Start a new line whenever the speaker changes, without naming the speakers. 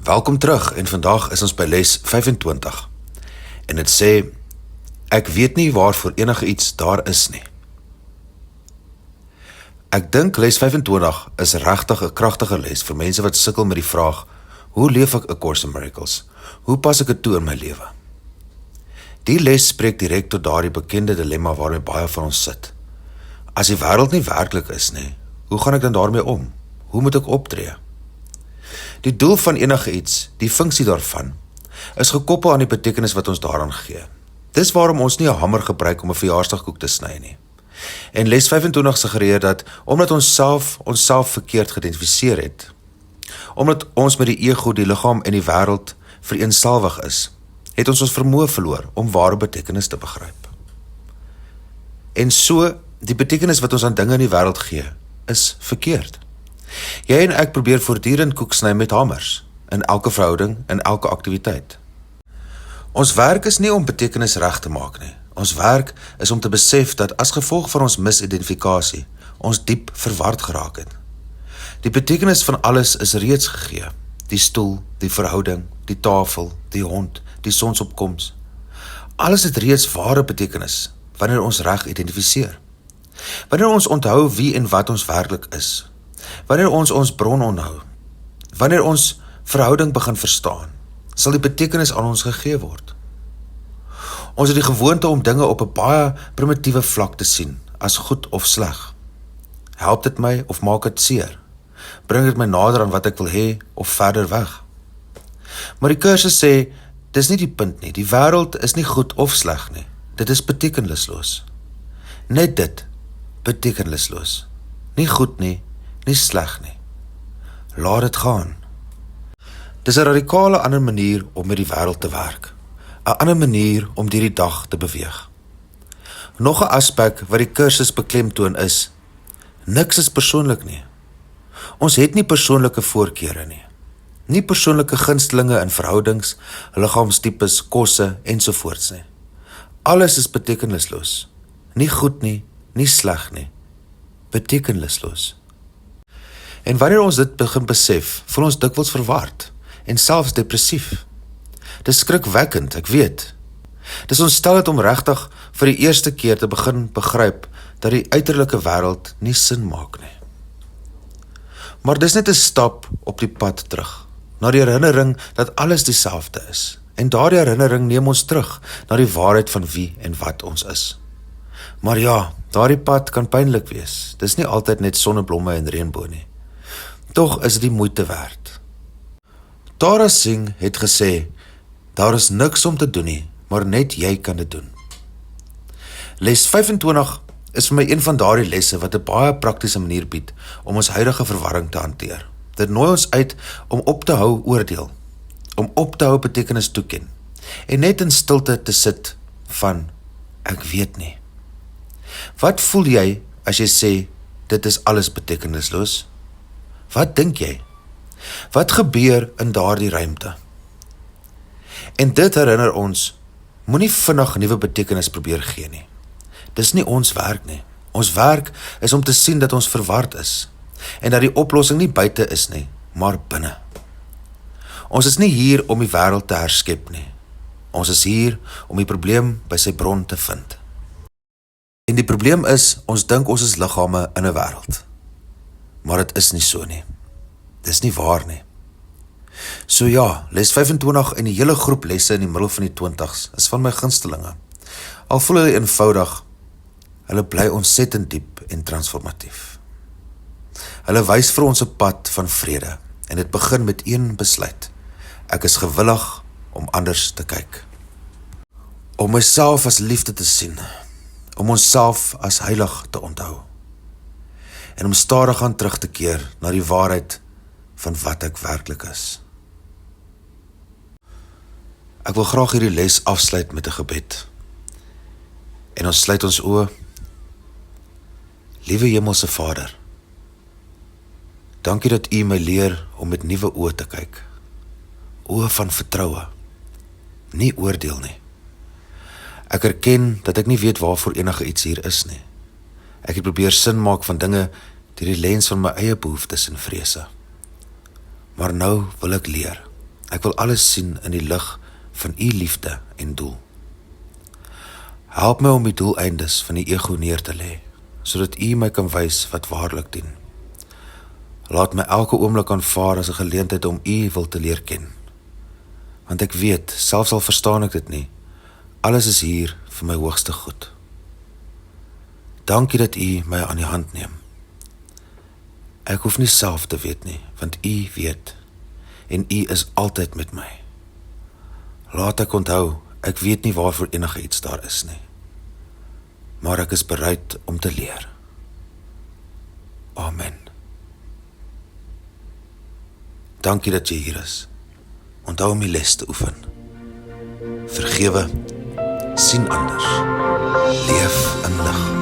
Welkom terug en vandag is ons by les 25 en dit sê, ek weet nie waarvoor enige iets daar is nie. Ek dink les 25 is regtig 'n kragtige les vir mense wat sukkel met die vraag, hoe leef ek 'n Course in Miracles? Hoe pas ek dit toe in my lewe? Die les spreek direk tot daardie bekende dilemma waarmee baie van ons sit. As die wêreld nie werklik is nie, hoe gaan ek dan daarmee om? Hoe moet ek optree? Die doel van enige iets, die funksie daarvan, is gekoppel aan die betekenis wat ons daaraan gee. Dis waarom ons nie 'n hamer gebruik om 'n verjaarsdagkoek te sny nie. En les 25 suggereer dat, omdat ons onsself verkeerd geïdentifiseer het, omdat ons met die ego, die liggaam en die wêreld vereensalwig is, het ons vermoë verloor om ware betekenis te begryp. En so, die betekenis wat ons aan dinge in die wêreld gee, is verkeerd. Jy en ek probeer voortdurend koek sny met hamers, in elke verhouding, in elke aktiwiteit. Ons werk is nie om betekenis reg te maak nie. Ons werk is om te besef dat as gevolg van ons misidentifikasie, ons diep verward geraak het. Die betekenis van alles is reeds gegee. Die stoel, die verhouding, die tafel, die hond, die sonsopkoms. Alles het reeds ware betekenis, wanneer ons reg identifiseer. Wanneer ons onthou wie en wat ons werklik is. Wanneer ons bron onthou, wanneer ons verhouding begin verstaan, sal die betekenis aan ons gegee word. Ons het die gewoonte om dinge op 'n baie primitiewe vlak te sien, as goed of sleg. Help dit my of maak dit seer? Bring dit my nader aan wat ek wil hê of verder weg? Maar die kursus sê, dis nie die punt nie, die wêreld is nie goed of sleg nie, dit is betekenisloos. Net dit, betekenisloos. Nie goed nie, nie sleg nie. Laat dit gaan. Dis 'n radikale ander manier om met die wêreld te werk. 'n Ander manier om deur die dag te beweeg. Nog 'n aspek wat die kursus beklemtoon is, niks is persoonlik nie. Ons het nie persoonlike voorkeure nie. Nie persoonlike gunstelinge in verhoudings, liggaamstipes, kosse ensovoorts nie. Alles is betekenisloos. Nie goed nie, nie sleg nie. Betekenisloos. En wanneer ons dit begin besef, voel ons dikwels verward en selfs depressief. Dis skrikwekkend, ek weet. Dis ontstel om regtig vir die eerste keer te begin begryp dat die uiterlike wêreld nie sin maak nie. Maar dis net 'n stap op die pad terug, na die herinnering dat alles dieselfde is. En daardie herinnering neem ons terug na die waarheid van wie en wat ons is. Maar ja, daardie pad kan pynlik wees. Dis nie altyd net sonneblomme en reënboë nie. Tog is dit die moeite werd. Tara Singh het gesê, daar is niks om te doen nie, maar net jy kan dit doen. Les 25 is vir my een van daardie lesse wat 'n baie praktiese manier bied om ons huidige verwarring te hanteer. Dit nooi ons uit om op te hou oordeel, om op te hou betekenis toeken, en net in stilte te sit van, ek weet nie. Wat voel jy as jy sê, dit is alles betekenisloos? Wat dink jy? Wat gebeur in daardie ruimte? En dit herinner ons, moenie vinnig nuwe betekenis probeer gee nie. Dis nie ons werk nie. Ons werk is om te sien dat ons verward is, en dat die oplossing nie buite is nie, maar binne. Ons is nie hier om die wêreld te herskep nie. Ons is hier om die probleem by sy bron te vind. En die probleem is, ons dink ons is liggame in 'n wêreld. Maar dit is nie so nie. Dis nie waar nie. So ja, les 25 en die hele groep lesse in die middel van die 20s is van my gunstelinge. Al voel hulle eenvoudig, hulle bly ontsettend diep en transformatief. Hulle wys vir ons 'n pad van vrede, en dit begin met een besluit. Ek is gewillig om anders te kyk. Om myself as liefde te sien, om onsself as heilig te onthou, en om stadig aan terug te keer na die waarheid van wat ek werklik is. Ek wil graag hierdie les afsluit met 'n gebed. En ons sluit ons oë. Liewe Hemelse Vader, dankie dat U my leer om met nuwe oë te kyk. Oë van vertroue, nie oordeel nie. Ek erken dat ek nie weet waarvoor enige iets hier is nie. Ek het probeer sin maak van dinge deur die lens van my eie behoeftes en vrese. Maar nou wil ek leer. Ek wil alles sien in die lig van U liefde en doel. Help my om die doeleindes van die ego neer te lê, sodat U my kan wys wat waarlik dien. Laat my elke oomblik aanvaar as 'n geleentheid om U wil te leer ken. Want ek weet, selfs al verstaan ek dit nie, alles is hier vir my hoogste goed. Dankie dat U my aan die hand neem. Ek hoef nie self te weet nie, want U weet, en U is altyd met my. Laat ek onthou, ek weet nie waarvoor enige iets daar is nie, maar ek is bereid om te leer. Amen. Dankie dat jy hier is. Onthou om die les te oefen. Vergewe, sien anders, leef in lig.